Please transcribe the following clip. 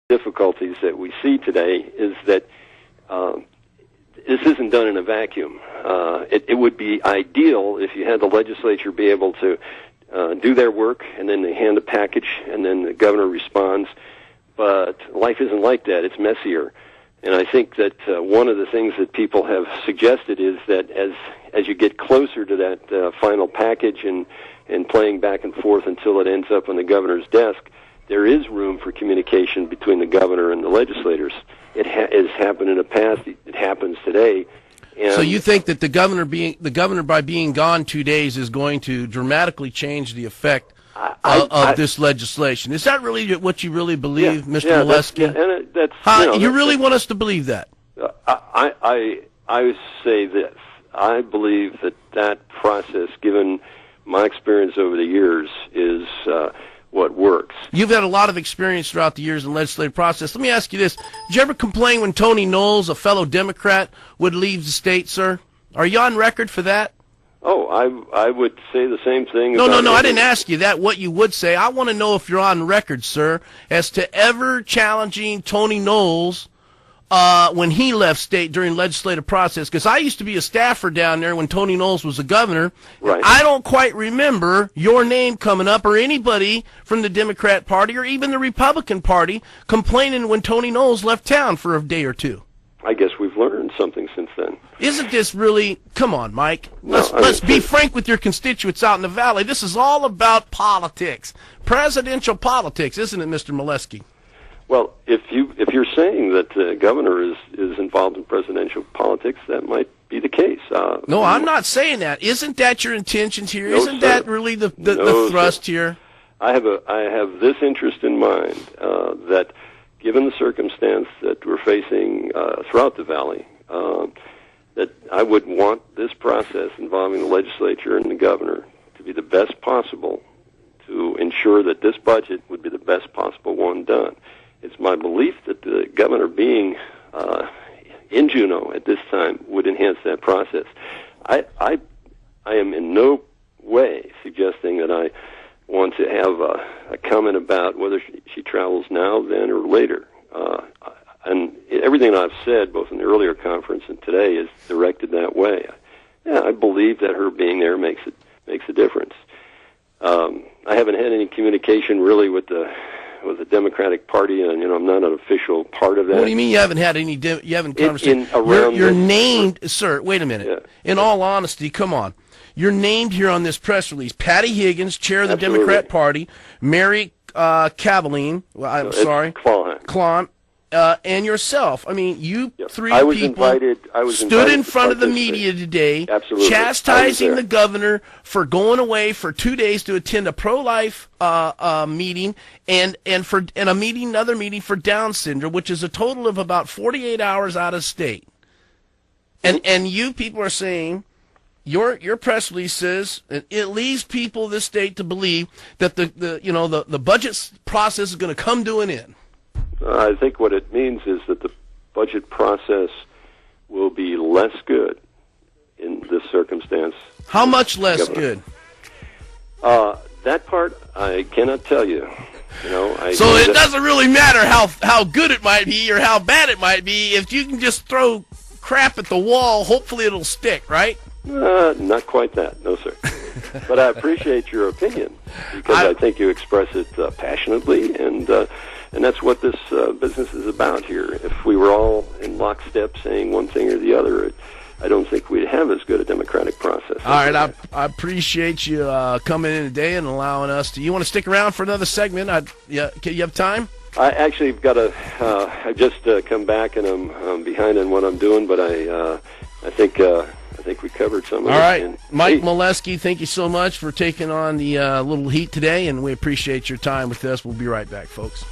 difficulties that we see today is that this isn't done in a vacuum. It would be ideal if you had the legislature be able to do their work, and then they hand a package, and then the governor responds. But life isn't like that. It's messier. And I think that one of the things that people have suggested is that as you get closer to that final package and playing back and forth until it ends up on the governor's desk, there is room for communication between the governor and the legislators. It has happened in the past. It happens today. And so you think that the governor by being gone 2 days is going to dramatically change the effect of this legislation? Is that really what you really believe, Mr. Molesky? You really want us to believe that? I say this. I believe that process, given my experience over the years, is what works. You've had a lot of experience throughout the years in the legislative process. Let me ask you this. Did you ever complain when Tony Knowles, a fellow Democrat, would leave the state, sir? Are you on record for that? Oh, I would say the same thing. No, I didn't ask you that, what you would say. I want to know if you're on record, sir, as to ever challenging Tony Knowles when he left state during legislative process, because I used to be a staffer down there when Tony Knowles was the governor. Right. I don't quite remember your name coming up or anybody from the Democrat Party or even the Republican Party complaining when Tony Knowles left town for a day or two. I guess we've learned something since then. Isn't this really... Come on, Mike. Let's be frank with your constituents out in the Valley. This is all about politics. Presidential politics, isn't it, Mr. Molesky? Well, if you're saying that the governor is involved in presidential politics, that might be the case. No, I'm not saying that. Isn't that your intentions here? No, Isn't that really the thrust here? I have this interest in mind, that given the circumstance that we're facing throughout the Valley, that I would want this process involving the legislature and the governor to be the best possible to ensure that this budget would be the best possible one done. It's my belief that the governor being in Juneau at this time would enhance that process. I am in no way suggesting that I want to have a comment about whether she travels now, then, or later. And everything I've said, both in the earlier conference and today, is directed that way. Yeah, I believe that her being there makes a difference. I haven't had any communication really with the Democratic Party, and I'm not an official part of that. What do you mean you haven't had any? You haven't conversation? You're named, sir. Wait a minute. Yeah. In all honesty, come on. You're named here on this press release. Patty Higgins, chair of the Absolutely. Democrat Party. Mary Cavaline. Well, I'm sorry. Klon. And yourself. I mean, you three people stood in front of the media today, chastising the governor for going away for 2 days to attend a pro-life meeting and another meeting for Down syndrome, which is a total of about 48 hours out of state. And you people are saying your press release says it leaves people of this state to believe that the budget process is going to come to an end. I think what it means is that the budget process will be less good in this circumstance. How much less good? That part I cannot tell you. So it doesn't really matter how good it might be or how bad it might be. If you can just throw crap at the wall, hopefully it'll stick, right? Not quite that, no, sir. But I appreciate your opinion because I think you express it passionately, and that's what this business is about here. If we were all in lockstep saying one thing or the other, I don't think we'd have as good a democratic process. All right, I appreciate you coming in today and allowing us to. You want to stick around for another segment? You have time? I actually got to. I just come back and I'm behind on what I'm doing, but I think we covered some of it. All right, Mike Molesky, thank you so much for taking on the little heat today, and we appreciate your time with us. We'll be right back, folks.